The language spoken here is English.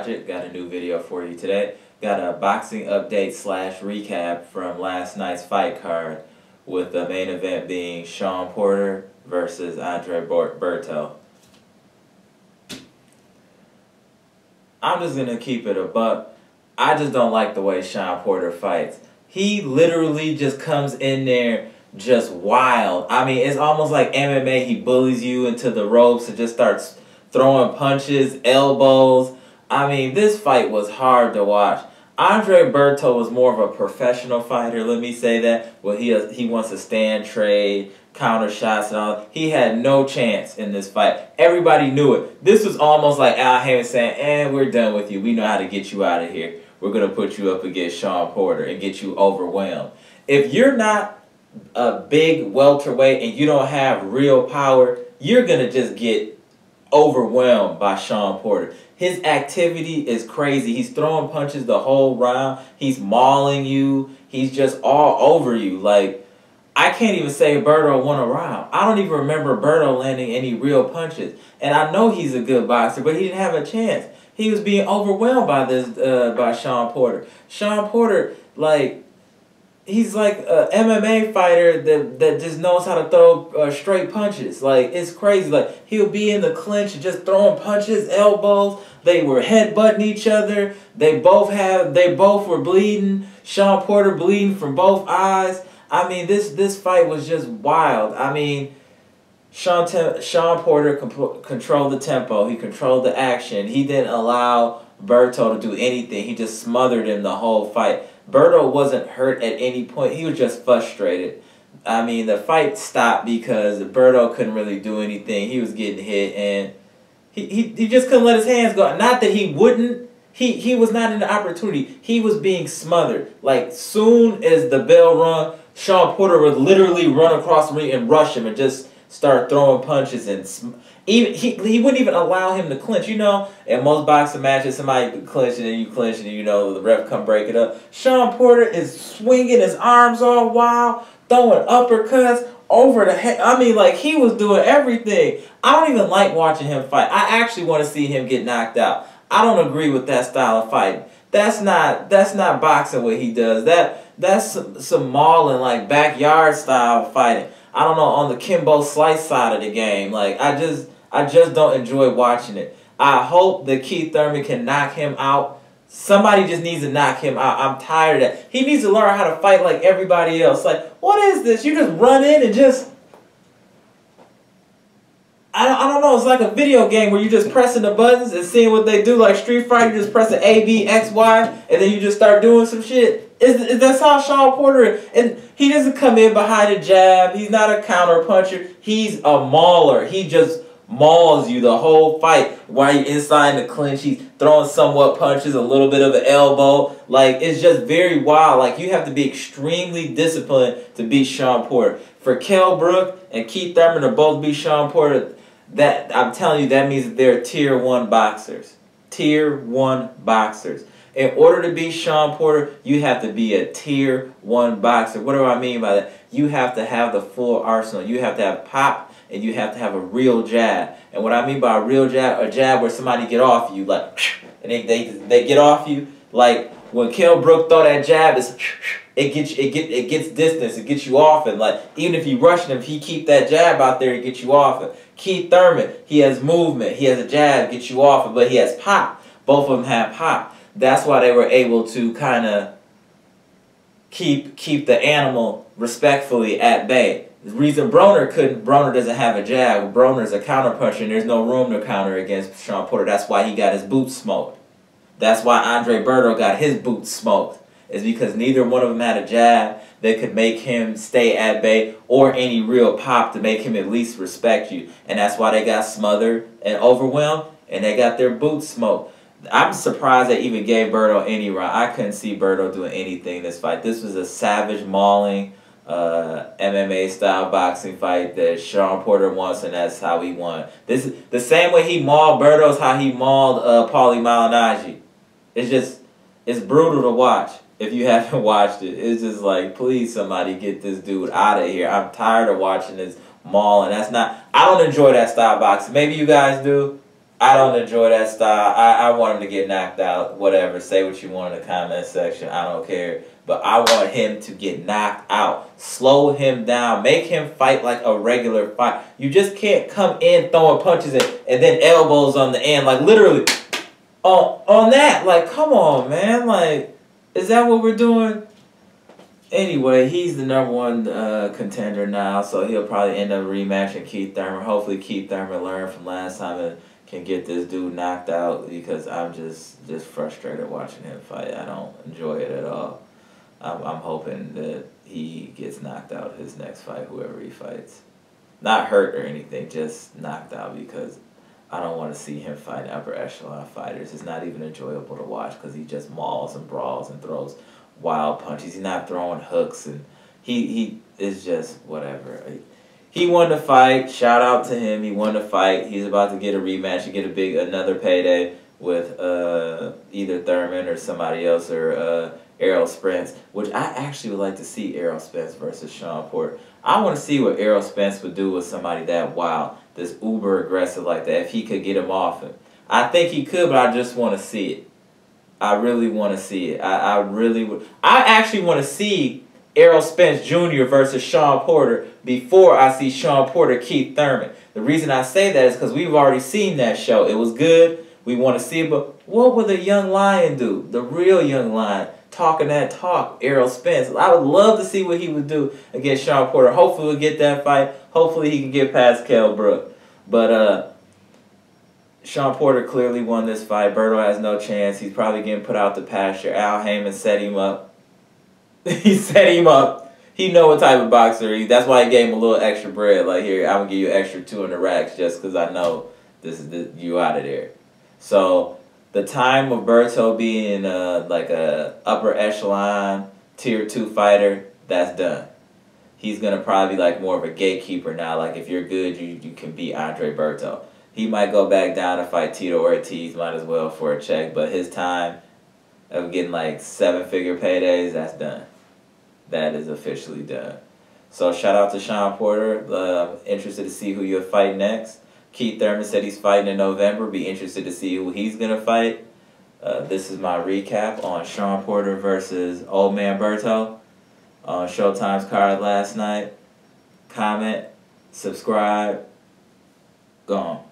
Project. Got a new video for you today. Got a boxing update / recap from last night's fight card, with the main event being Shawn Porter versus Berto. I'm just going to keep it a buck. I just don't like the way Shawn Porter fights. He literally just comes in there just wild. I mean, it's almost like MMA. He bullies you into the ropes and just starts throwing punches, elbows. I mean, this fight was hard to watch. Berto was more of a professional fighter, let me say that. Well, he wants to stand, trade, counter shots and all. He had no chance in this fight. Everybody knew it. This was almost like Al Hammond saying, we're done with you. We know how to get you out of here. We're going to put you up against Shawn Porter and get you overwhelmed. If you're not a big welterweight and you don't have real power, you're going to just get overwhelmed by Shawn Porter. His activity is crazy. He's throwing punches the whole round. He's mauling you. He's just all over you. Like, I can't even say Berto won a round. I don't even remember Berto landing any real punches. And I know he's a good boxer, but he didn't have a chance. He was being overwhelmed by by Shawn Porter. Shawn Porter, like, he's like an MMA fighter that just knows how to throw straight punches. Like, it's crazy. Like, he'll be in the clinch and just throwing punches, elbows. They were headbutting each other. They both were bleeding. Shawn Porter bleeding from both eyes. I mean, this fight was just wild. I mean, Shawn Porter controlled the tempo. He controlled the action. He didn't allow Berto to do anything. He just smothered him the whole fight. Berto wasn't hurt at any point. He was just frustrated. I mean, the fight stopped because Berto couldn't really do anything. He was getting hit, and he just couldn't let his hands go. Not that he wouldn't. He was not in the opportunity. He was being smothered. Like, soon as the bell rung, Shawn Porter would literally run across the ring and rush him and just start throwing punches, and he wouldn't even allow him to clinch. You know, in most boxing matches, somebody clinch and then you clinch and you know the ref come break it up. Shawn Porter is swinging his arms all wild, throwing uppercuts over the head. I mean, like, he was doing everything. I don't even like watching him fight. I actually want to see him get knocked out. I don't agree with that style of fighting. That's not boxing what he does. That's some mauling, like, backyard style fighting. I don't know, on the Kimbo Slice side of the game. Like, I just don't enjoy watching it. I hope that Keith Thurman can knock him out. Somebody just needs to knock him out. I'm tired of that. He needs to learn how to fight like everybody else. Like, what is this? You just run in and just... I don't know. It's like a video game where you're just pressing the buttons and seeing what they do. Like Street Fighter, you just pressing A, B, X, Y, and then you just start doing some shit. That's how Shawn Porter is. And he doesn't come in behind a jab. He's not a counter puncher. He's a mauler. He just mauls you the whole fight while you're inside the clinch. He's throwing somewhat punches, a little bit of an elbow. Like, it's just very wild. Like, you have to be extremely disciplined to beat Shawn Porter. For Kell Brook and Keith Thurman to both beat Shawn Porter, that, I'm telling you, that means that they're Tier 1 boxers. Tier 1 boxers. In order to beat Shawn Porter, you have to be a Tier 1 boxer. What do I mean by that? You have to have the full arsenal. You have to have pop, and you have to have a real jab. And what I mean by a real jab, a jab where somebody get off you, like, and they get off you. Like, when Kell Brook throw that jab, it gets distance, it gets you off, and like, even if you rush him, if he keep that jab out there, it gets you off it. Keith Thurman, he has movement, he has a jab, gets you off it, but he has pop. Both of them have pop. That's why they were able to kind of keep the animal respectfully at bay. The reason Broner doesn't have a jab. Broner's a counter puncher, and there's no room to counter against Shawn Porter. That's why he got his boots smoked. That's why Berto got his boots smoked. It's because neither one of them had a jab that could make him stay at bay, or any real pop to make him at least respect you. And that's why they got smothered and overwhelmed, and they got their boots smoked. I'm surprised they even gave Berto any round. I couldn't see Berto doing anything in this fight. This was a savage, mauling, MMA-style boxing fight that Shawn Porter wants, and that's how he won. This is the same way he mauled Berto is how he mauled Paulie Malignaggi. It's brutal to watch. If you haven't watched it, it's just like, please, somebody get this dude out of here. I'm tired of watching this mauling. I don't enjoy that style of boxing. Maybe you guys do. I don't enjoy that style. I want him to get knocked out. Whatever. Say what you want in the comment section. I don't care. But I want him to get knocked out. Slow him down. Make him fight like a regular fight. You just can't come in throwing punches and then elbows on the end. Like, literally, on that. Like, come on, man. Like, is that what we're doing? Anyway, he's the #1 contender now, so he'll probably end up rematching Keith Thurman. Hopefully Keith Thurman learned from last time and can get this dude knocked out, because I'm just frustrated watching him fight. I don't enjoy it at all. I'm hoping that he gets knocked out his next fight, whoever he fights. Not hurt or anything, just knocked out, because I don't want to see him fight upper echelon fighters. It's not even enjoyable to watch because he just mauls and brawls and throws wild punches. He's not throwing hooks, and he is just whatever. He won the fight. Shout out to him. He won the fight. He's about to get a rematch and get another payday with either Thurman or somebody else, or Errol Spence, which I actually would like to see Errol Spence versus Shawn Porter. I want to see what Errol Spence would do with somebody that wild, this uber aggressive like that, if he could get him off him. I think he could, but I just want to see it. I really want to see it. I really would. I actually want to see Errol Spence Jr. versus Shawn Porter before I see Shawn Porter Keith Thurman. The reason I say that is because we've already seen that show. It was good. We want to see it, but what would the young lion do? The real young lion. Talking that talk, Errol Spence. I would love to see what he would do against Shawn Porter. Hopefully we'll get that fight. Hopefully he can get past Kell Brook. But Shawn Porter clearly won this fight. Berto has no chance. He's probably getting put out the pasture. Al Heyman set him up. He set him up. He know what type of boxer he is. That's why he gave him a little extra bread. Like, here, I'm going to give you extra 200 racks just because I know you out of there. So the time of Berto being like a upper echelon tier 2 fighter, that's done. He's gonna probably be like more of a gatekeeper now. Like, if you're good, you can beat Andre Berto. He might go back down and fight Tito Ortiz, might as well for a check. But his time of getting like 7-figure paydays, that's done. That is officially done. So shout out to Shawn Porter. Interested to see who you'll fight next. Keith Thurman said he's fighting in November. Be interested to see who he's going to fight. This is my recap on Shawn Porter versus Old Man Berto on Showtime's card last night. Comment, subscribe, gone.